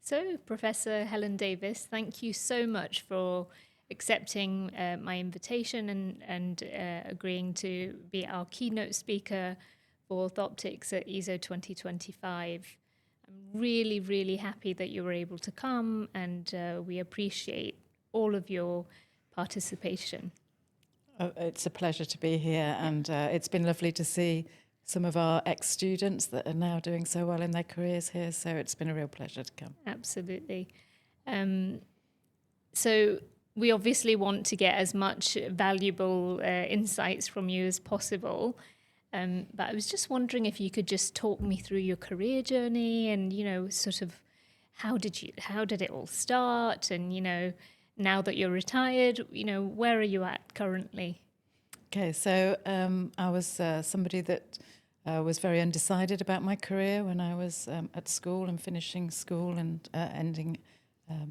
So, Professor Helen Davis, thank you so much for accepting my invitation and agreeing to be our keynote speaker for Orthoptics at ESO 2025. I'm really, really happy that you were able to come, and we appreciate all of your participation. Oh, it's a pleasure to be here, and it's been lovely to see some of our ex-students that are now doing so well in their careers here, so it's been a real pleasure to come. Absolutely. So we obviously want to get as much valuable insights from you as possible. But I was just wondering if you could just talk me through your career journey and, sort of how did it all start? And, now that you're retired, where are you at currently? Okay, so I was somebody that was very undecided about my career when I was at school and finishing school and ending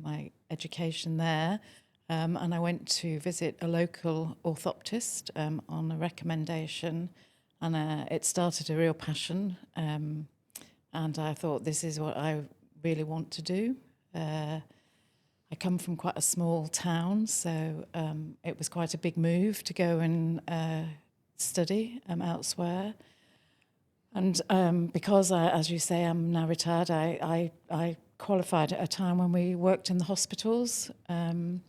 my education there. And I went to visit a local orthoptist on a recommendation, and it started a real passion. And I thought, this is what I really want to do. I come from quite a small town, so it was quite a big move to go and study elsewhere. And because, as you say, I'm now retired, I qualified at a time when we worked in the hospitals, and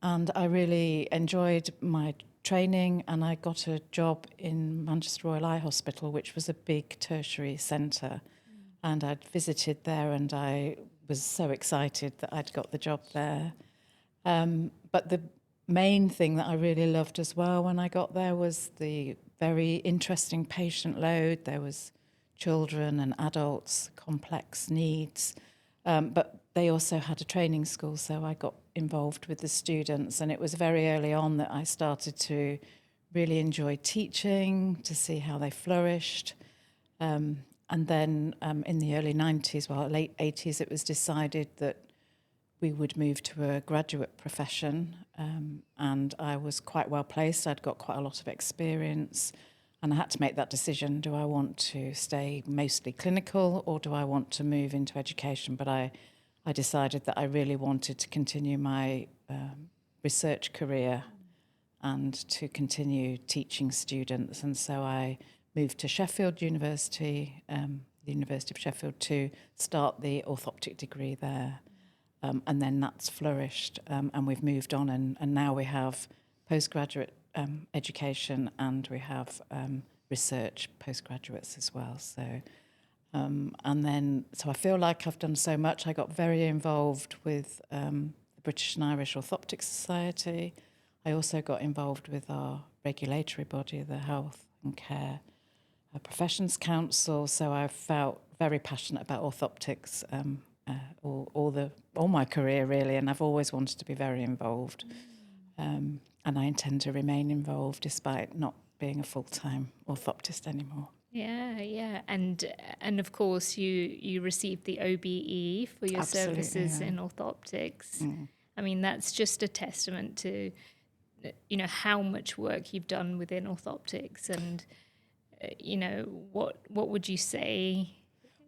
I really enjoyed my training, and I got a job in Manchester Royal Eye Hospital, which was a big tertiary centre. And I'd visited there, and I was so excited that I'd got the job there. But the main thing that I really loved as well when I got there was the very interesting patient load. There was children and adults, complex needs, but they also had a training school, so I got involved with the students, and it was very early on that I started to really enjoy teaching, to see how they flourished. And then in the early 90s, well, late 80s, it was decided that we would move to a graduate profession, and I was quite well placed. I'd got quite a lot of experience, and I had to make that decision. Do I want to stay mostly clinical, or do I want to move into education? But I decided that I really wanted to continue my research career and to continue teaching students. And so I moved to Sheffield University, the University of Sheffield, to start the orthoptic degree there. And then that's flourished, and we've moved on, and now we have postgraduate education, and we have research postgraduates as well. So, so I feel like I've done so much. I got very involved with the British and Irish Orthoptic Society. I also got involved with our regulatory body, the Health and Care Professions Council. So I felt very passionate about orthoptics all my career, really, and I've always wanted to be very involved. And I intend to remain involved despite not being a full-time orthoptist anymore. Yeah, and of course you received the OBE for your Absolutely, services yeah. in orthoptics. I mean, that's just a testament to how much work you've done within orthoptics, and what would you say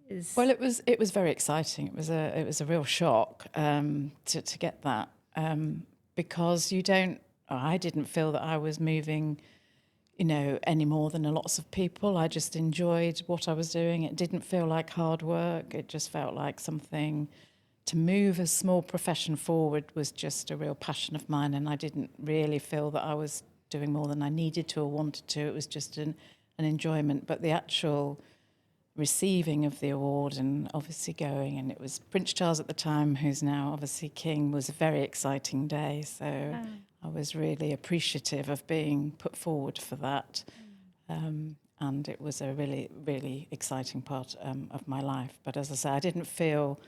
is? Well, it was very exciting. It was a real shock to get that, because I didn't feel that I was moving any more than lots of people. I just enjoyed what I was doing. It didn't feel like hard work. It just felt like something to move a small profession forward was just a real passion of mine, and I didn't really feel that I was doing more than I needed to or wanted to. It was just an enjoyment. But the actual receiving of the award and obviously going, and it was Prince Charles at the time, who's now obviously king, was a very exciting day. So I was really appreciative of being put forward for that. And it was a really, really exciting part of my life. But as I say,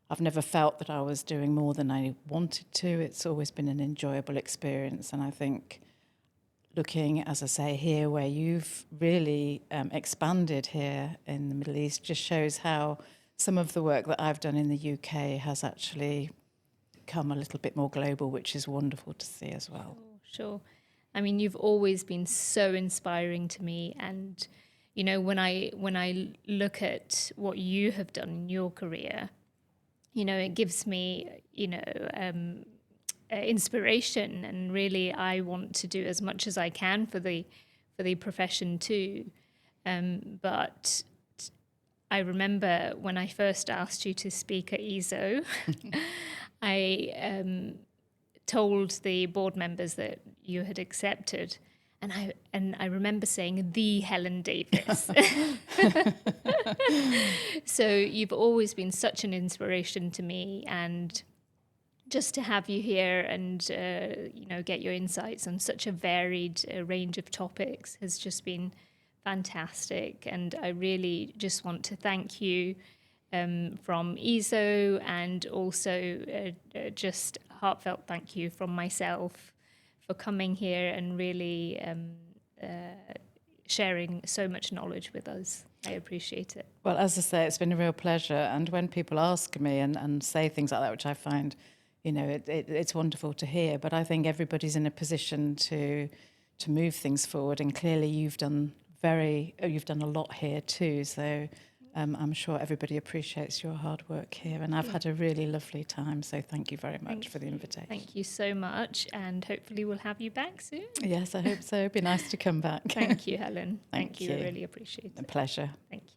I've never felt that I was doing more than I wanted to. It's always been an enjoyable experience. And I think looking, as I say, here where you've really expanded here in the Middle East just shows how some of the work that I've done in the UK has actually become a little bit more global, which is wonderful to see as well. Sure. I mean, you've always been so inspiring to me, and when I look at what you have done in your career, it gives me, inspiration, and really I want to do as much as I can for the profession too. But I remember when I first asked you to speak at ESO, I told the board members that you had accepted, and I remember saying the Helen Davis. So you've always been such an inspiration to me, and just to have you here and get your insights on such a varied range of topics has just been fantastic. And I really just want to thank you from ESO, and also just heartfelt thank you from myself for coming here and really sharing so much knowledge with us. I appreciate it. Well, as I say, it's been a real pleasure. And when people ask me and say things like that, which I find, it's wonderful to hear. But I think everybody's in a position to move things forward. And clearly you've done a lot here too. So I'm sure everybody appreciates your hard work here. And I've had a really lovely time. So thank you very much for the invitation. Thank you so much. And hopefully we'll have you back soon. Yes, I hope so. It'd be nice to come back. Thank you, Helen. Thank you. I really appreciate it. A pleasure. Thank you.